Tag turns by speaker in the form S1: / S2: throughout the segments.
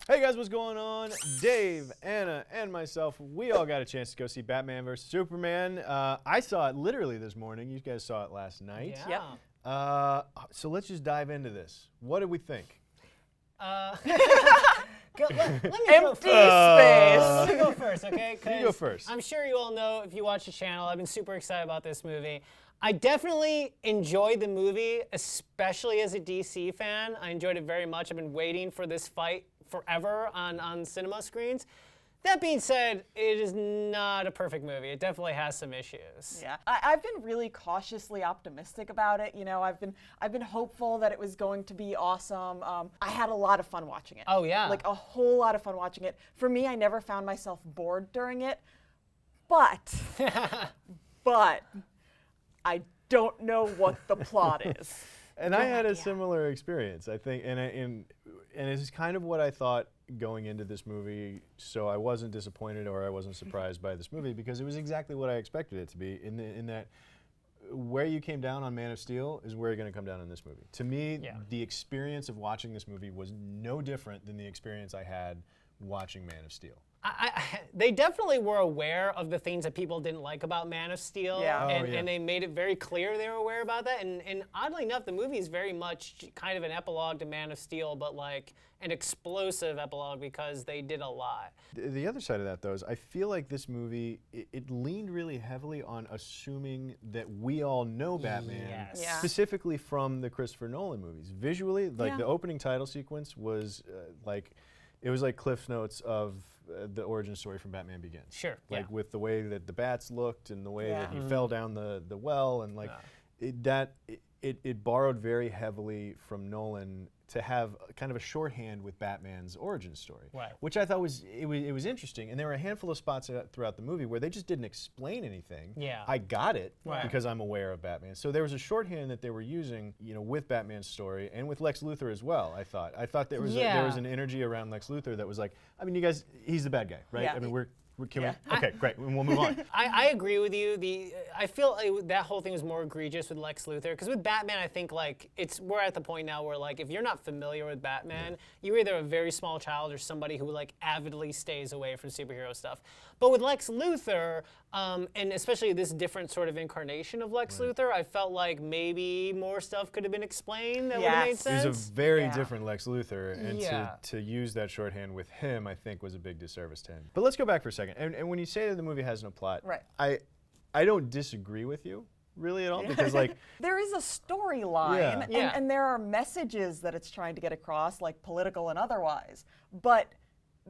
S1: Hey guys, what's going on? Dave, Anna, and myself, we all got a chance to go see Batman vs. Superman. I saw it literally this morning. You guys saw it last night.
S2: Yeah.
S1: So let's just dive into this. What did we think?
S2: Let me
S3: Empty space.
S2: Let me go first, okay?
S1: You go first.
S2: I'm sure you all know, if you watch the channel, I've been super excited about this movie. I definitely enjoyed the movie, especially as a DC fan. I enjoyed it very much. I've been waiting for this fight forever on cinema screens. That being said, it is not a perfect movie. It definitely has some issues.
S3: Yeah, I've been really cautiously optimistic about it. You know, I've been hopeful that it was going to be awesome. I had a lot of fun watching it.
S2: Oh yeah,
S3: like a whole lot of fun watching it. For me, I never found myself bored during it, but I don't know what the plot is.
S1: And I had a similar experience, I think, and it's kind of what I thought going into this movie, so I wasn't disappointed or I wasn't surprised by this movie because it was exactly what I expected it to be, in that where you came down on Man of Steel is where you're going to come down on this movie. To me, the experience of watching this movie was no different than the experience I had watching Man of Steel.
S2: They definitely were aware of the things that people didn't like about Man of Steel, and they made it very clear they were aware about that. And oddly enough, the movie is very much kind of an epilogue to Man of Steel, but like an explosive epilogue because they did a lot.
S1: The other side of that, though, is I feel like this movie, it leaned really heavily on assuming that we all know Batman, specifically from the Christopher Nolan movies. Visually, like the opening title sequence was it was like Cliff's Notes of the origin story from Batman Begins.
S2: Sure.
S1: Like with the way that the bats looked and the way that he fell down the well, and like it borrowed very heavily from Nolan to have kind of a shorthand with Batman's origin story, which I thought was interesting. And there were a handful of spots throughout the movie where they just didn't explain anything.
S2: Yeah.
S1: I got it because I'm aware of Batman. So there was a shorthand that they were using, you know, with Batman's story and with Lex Luthor as well. I thought there was there was an energy around Lex Luthor that was like, I mean, you guys, he's the bad guy, right?
S3: Yeah.
S1: I mean, okay, great, we'll move on.
S2: I agree with you. I feel like that whole thing was more egregious with Lex Luthor, because with Batman, I think like we're at the point now where like if you're not familiar with Batman, you're either a very small child or somebody who like avidly stays away from superhero stuff. But with Lex Luthor, and especially this different sort of incarnation of Lex Luthor, I felt like maybe more stuff could have been explained that would have made sense.
S1: It was a very different Lex Luthor, and to use that shorthand with him, I think, was a big disservice to him. But let's go back for a second. And when you say that the movie has no plot, I don't disagree with you really at all, because like
S3: there is a storyline, and there are messages that it's trying to get across, like political and otherwise, but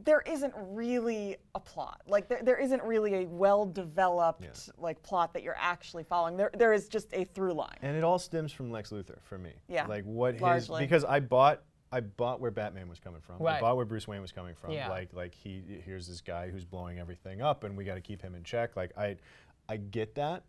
S3: there isn't really a plot. Like there isn't really a well-developed like plot that you're actually following. There is just a through line.
S1: And it all stems from Lex Luthor for me.
S3: Yeah.
S1: Like what
S3: largely.
S1: Because I bought where Batman was coming from. I bought where Bruce Wayne was coming from.
S2: Yeah.
S1: Like here's this guy who's blowing everything up and we got to keep him in check. Like I get that.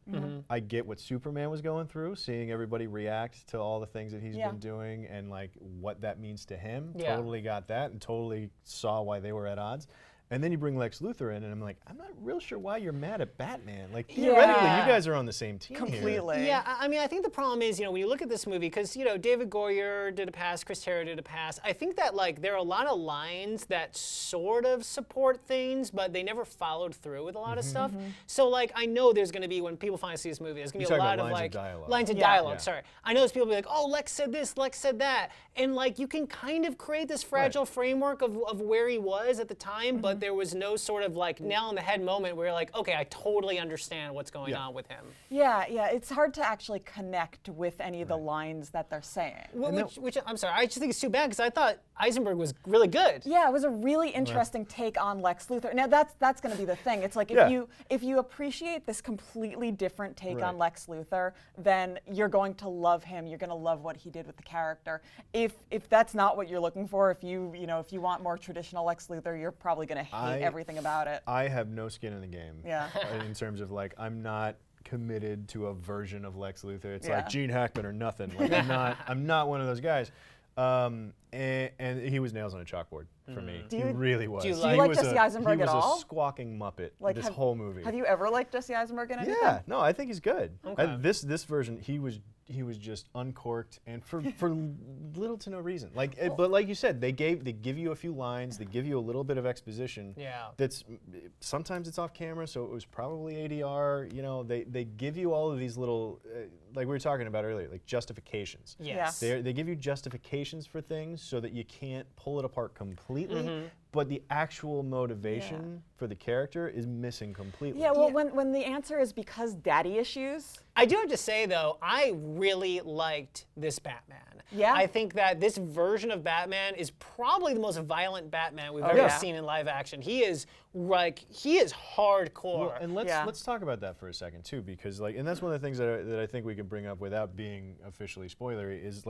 S1: I get what Superman was going through, seeing everybody react to all the things that he's been doing and like what that means to him. Totally got that and totally saw why they were at odds. And then you bring Lex Luthor in, and I'm like, I'm not real sure why you're mad at Batman. Like, theoretically, you guys are on the same team
S3: completely.
S1: here.
S2: Yeah, I mean, I think the problem is, you know, when you look at this movie, because, you know, David Goyer did a pass, Chris Terrio did a pass. I think that, like, there are a lot of lines that sort of support things, but they never followed through with a lot of stuff. So, like, I know there's going to be, when people finally see this movie, there's going to be a lot of, like, lines of dialogue. Sorry. I know there's people be like, oh, Lex said this, Lex said that. And, like, you can kind of create this fragile framework of where he was at the time, but there was no sort of like nail in the head moment where you're like, okay, I totally understand what's going on with him.
S3: Yeah, it's hard to actually connect with any of the lines that they're saying.
S2: Which I'm sorry, I just think it's too bad because I thought Eisenberg was really good.
S3: Yeah, it was a really interesting take on Lex Luthor. Now that's going to be the thing. It's like if you appreciate this completely different take on Lex Luthor, then you're going to love him. You're going to love what he did with the character. If that's not what you're looking for, if you want more traditional Lex Luthor, you're probably going to hate everything about it.
S1: I have no skin in the game.
S3: Yeah.
S1: In terms of like, I'm not committed to a version of Lex Luthor. It's like Gene Hackman or nothing. Like I'm not one of those guys. And he was nails on a chalkboard for me.
S3: Do
S1: He
S3: you-
S1: really was.
S2: do you
S1: He
S2: like
S1: was
S3: Jesse Eisenberg at
S1: He was
S3: all?
S1: a squawking muppet
S3: Like,
S1: this whole movie.
S3: Have you ever liked Jesse Eisenberg in anything?
S1: Yeah, no, I think he's good.
S2: Okay.
S1: This version, he was just uncorked and for little to no reason. But like you said, they give you a few lines, they give you a little bit of exposition.
S2: Yeah.
S1: That's sometimes it's off camera, so it was probably ADR. You know, they give you all of these little, like we were talking about earlier, like justifications.
S2: Yes.
S1: They give you justifications for things so that you can't pull it apart completely, but the actual motivation for the character is missing completely.
S3: Yeah, well, when the answer is because daddy issues.
S2: I do have to say, though, I really liked this Batman.
S3: Yeah?
S2: I think that this version of Batman is probably the most violent Batman we've ever
S3: yeah.
S2: seen in live action. He is hardcore.
S1: Well, and let's talk about that for a second too, because and that's one of the things that I think we can bring up without being officially spoilery is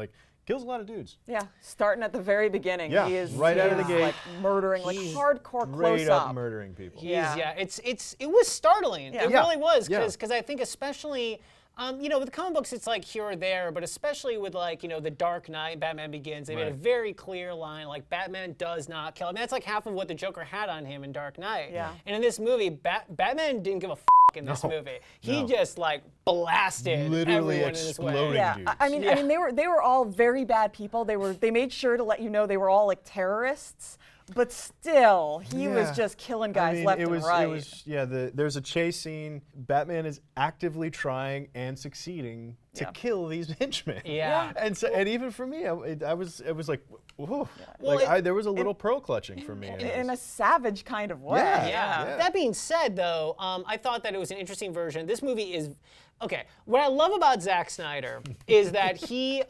S1: kills a lot of dudes.
S3: Yeah, starting at the very beginning.
S1: Yeah,
S3: he is
S1: right out of the gate.
S3: Like murdering, like hardcore
S1: Straight up
S3: close-up.
S1: murdering people.
S2: It was startling.
S3: Yeah.
S2: It
S3: Yeah.
S2: really was,
S1: Yeah.
S2: because I think especially, with comic books it's like here or there, but especially with the Dark Knight, Batman Begins, they made a very clear line, like Batman does not kill. I mean, that's like half of what the Joker had on him in Dark Knight.
S3: Yeah.
S2: And in this movie, Batman didn't give a in this movie. He just blasted
S1: Literally
S2: everyone in his way.
S1: exploding.
S3: Yeah,
S1: dudes.
S3: I mean, they were all very bad people. They made sure to let you know they were all like terrorists, but still, he was just killing guys left and right.
S1: There's a chase scene. Batman is actively trying and succeeding to kill these henchmen.
S2: Yeah.
S1: And even for me, it was like, whoa.
S2: Well,
S1: there was a little pearl clutching for me.
S3: In a savage kind of way.
S1: Yeah.
S2: That being said, though, I thought that it was an interesting version. This movie is okay. What I love about Zack Snyder is that he's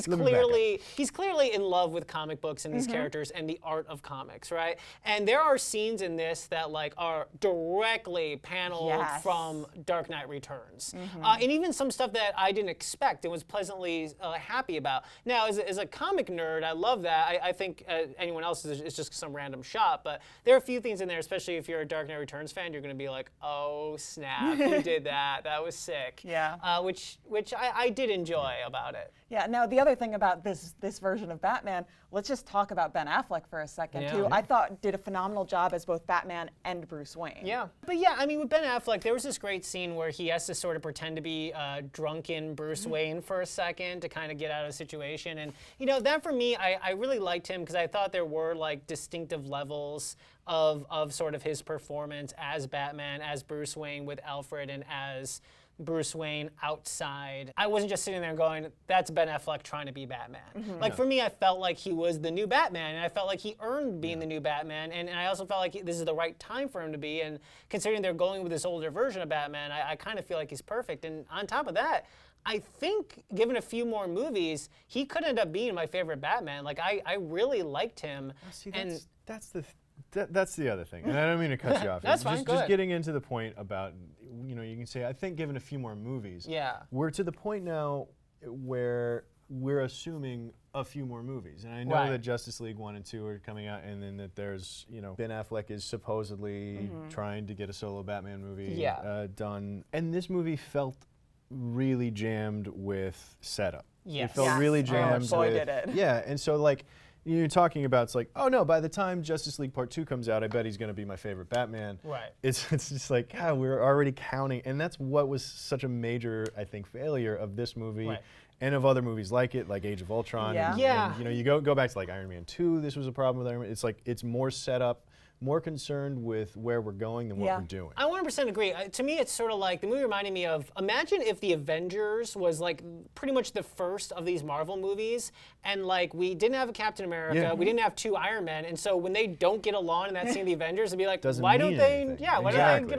S2: clearly in love with comic books and these characters and the art of comics, right? And there are scenes in this that are directly paneled from Dark Knight Returns, and even some stuff that I didn't expect and was pleasantly happy about. Now, as a comic nerd, I love that. I think anyone else is just some random shot, but there are a few things in there, especially if you're a Dark Knight Returns fan, you're going to be like, oh snap, he did that. That was sick.
S3: Yeah.
S2: Which I did enjoy about it.
S3: Yeah. Now the other thing about this version of Batman, let's just talk about Ben Affleck for a second too. I thought did a phenomenal job as both Batman and Bruce Wayne.
S2: Yeah. But yeah, I mean, with Ben Affleck, there was this great scene where he has to sort of pretend to be drunken Bruce Wayne for a second to kind of get out of the situation, and that for me, I really liked him because I thought there were distinctive levels of sort of his performance as Batman, as Bruce Wayne with Alfred, and as Bruce Wayne outside. I wasn't just sitting there going, that's Ben Affleck trying to be Batman. For me, I felt like he was the new Batman, and I felt like he earned being the new Batman, and I also felt like this is the right time for him to be, and considering they're going with this older version of Batman, I kind of feel like he's perfect. And on top of that, I think given a few more movies, he could end up being my favorite Batman. I really liked him.
S1: See, that's the other thing, and I don't mean to cut you off.
S2: That's fine.
S1: Just getting into the point about, you can say, I think given a few more movies, we're to the point now where we're assuming a few more movies, and I know that Justice League 1 and 2 are coming out, and then that there's, Ben Affleck is supposedly trying to get a solo Batman movie done, and this movie felt really jammed with setup.
S2: Yes.
S1: It felt really jammed.
S3: Oh, boy, did it.
S1: Yeah, and so you're talking about, it's like, oh no, by the time Justice League Part 2 comes out, I bet he's going to be my favorite Batman.
S2: Right.
S1: It's just like, we're already counting, and that's what was such a major, I think, failure of this movie and of other movies like it, like Age of Ultron.
S3: Yeah.
S1: And, you go back to Iron Man 2, this was a problem with Iron Man. It's more set up, more concerned with where we're going than what we're doing.
S2: I 100% agree. To me, it's sort of like, the movie reminded me of, imagine if The Avengers was pretty much the first of these Marvel movies, and we didn't have a Captain America, we didn't have 2 Iron Men, and so when they don't get along in that scene of The Avengers, it'd be like, why don't they get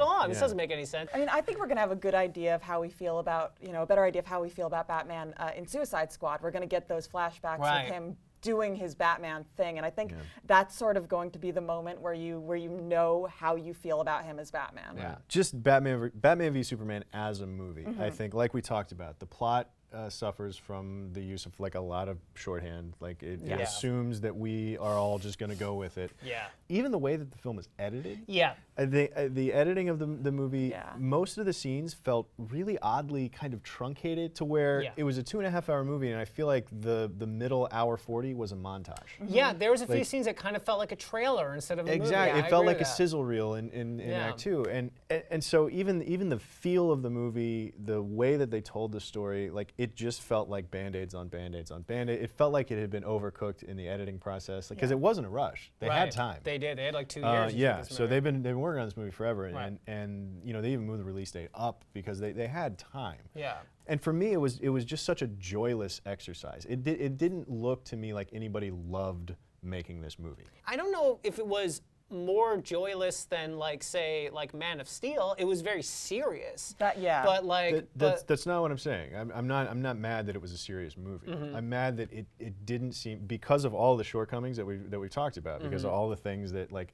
S2: along? This doesn't make any sense.
S3: I mean, I think we're gonna have a good idea of how we feel about, a better idea of how we feel about Batman in Suicide Squad. We're gonna get those flashbacks with him doing his Batman thing, and I think that's sort of going to be the moment where you know how you feel about him as Batman.
S1: Yeah, just Batman v Superman as a movie. I think, like we talked about, the plot suffers from the use of like a lot of shorthand. Like it
S2: Yeah.
S1: assumes that we are all just going to go with it.
S2: Yeah.
S1: Even the way that the film is edited.
S2: Yeah.
S1: The editing of the movie,
S3: Yeah.
S1: most of the scenes felt really oddly kind of truncated to where
S2: Yeah.
S1: it was a 2.5-hour movie, and I feel like the middle hour 40 was a montage.
S2: Yeah, there was a few
S1: Like-
S2: scenes that kind of felt like a trailer instead of a movie.
S1: Exactly,
S2: I
S1: it felt
S2: agree
S1: like a
S2: with that.
S1: sizzle reel in
S2: Yeah.
S1: Act 2, and so even the feel of the movie, the way that they told the story, like it just felt like band-aids on band-aids on band-aids. It felt like it had been overcooked in the editing process, because it wasn't a rush. They had
S2: Right.
S1: time.
S2: They did. They had like 2 years. to shoot
S1: Yeah,
S2: this
S1: so
S2: movie.
S1: they've been working on this movie forever,
S2: Right.
S1: and you know they even moved the release date up because they had time.
S2: Yeah.
S1: And for me, it was just such a joyless exercise. It didn't look to me like anybody loved making this movie.
S2: I don't know if it was more joyless than like say like Man of Steel. It was very serious.
S3: Yeah.
S2: But like
S1: That's not what I'm saying. I'm not mad that it was a serious movie. I'm mad that it didn't seem, because of all the shortcomings that we've talked about, because of all the things that like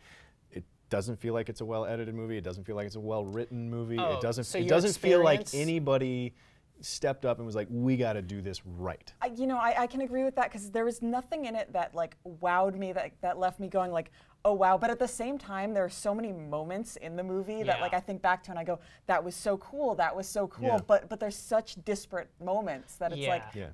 S1: it doesn't feel like it's a well-edited movie. It doesn't feel like it's a well-written movie.
S2: Oh,
S1: it doesn't
S2: so
S1: it
S2: your
S1: doesn't feel like
S2: experience-
S1: anybody stepped up and was like, we got to do this right.
S3: I can agree with that, because there was nothing in it that like wowed me, that left me going like, oh wow. But at the same time, there are so many moments in the movie that like
S2: Yeah.
S3: I think back to and I go, that was so cool, that was so cool.
S1: Yeah.
S3: But there's such disparate moments that it's
S2: Yeah.
S3: like
S1: Yeah.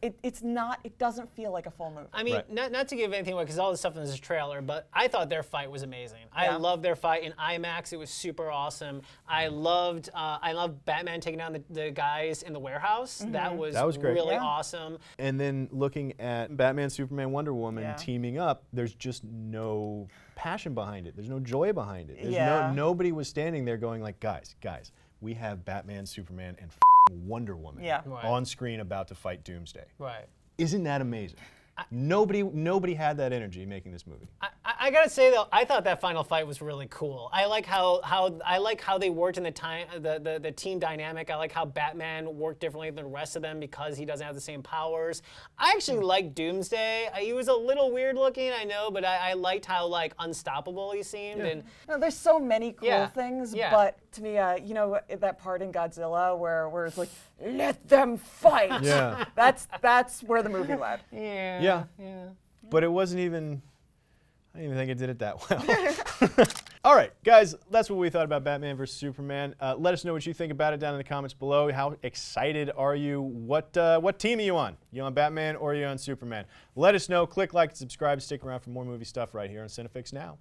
S3: it doesn't feel like a full movie.
S2: I mean,
S1: Right.
S2: not to give anything away, because all the stuff in this trailer, but I thought their fight was amazing. I
S3: Yeah.
S2: loved their fight in IMAX. It was super awesome. I loved Batman taking down the guys in the warehouse. That was
S1: great.
S2: really
S3: Yeah.
S2: awesome.
S1: And then looking at Batman, Superman, Wonder Woman
S3: Yeah.
S1: teaming up, there's just no passion behind it. There's no joy behind it. There's
S3: Yeah.
S1: nobody was standing there going like, guys, we have Batman, Superman, and Wonder Woman
S3: Yeah.
S2: Right.
S1: on screen about to fight Doomsday.
S2: Right.
S1: Isn't that amazing? Nobody had that energy making this movie.
S2: I gotta say though, I thought that final fight was really cool. I like how they worked in the team dynamic. I like how Batman worked differently than the rest of them because he doesn't have the same powers. I actually liked Doomsday. He was a little weird looking, I know, but I liked how like unstoppable he seemed. And
S3: No, there's so many cool
S2: Yeah.
S3: things,
S2: Yeah.
S3: but to me, you know that part in Godzilla where it's like, let them fight.
S1: Yeah.
S3: That's where the movie led.
S1: Yeah. But it wasn't even, I don't even think it did it that well. All right, guys, that's what we thought about Batman vs. Superman. Let us know what you think about it down in the comments below. How excited are you? What team are you on? You on Batman or are you on Superman? Let us know. Click like and subscribe. Stick around for more movie stuff right here on Cinefix Now.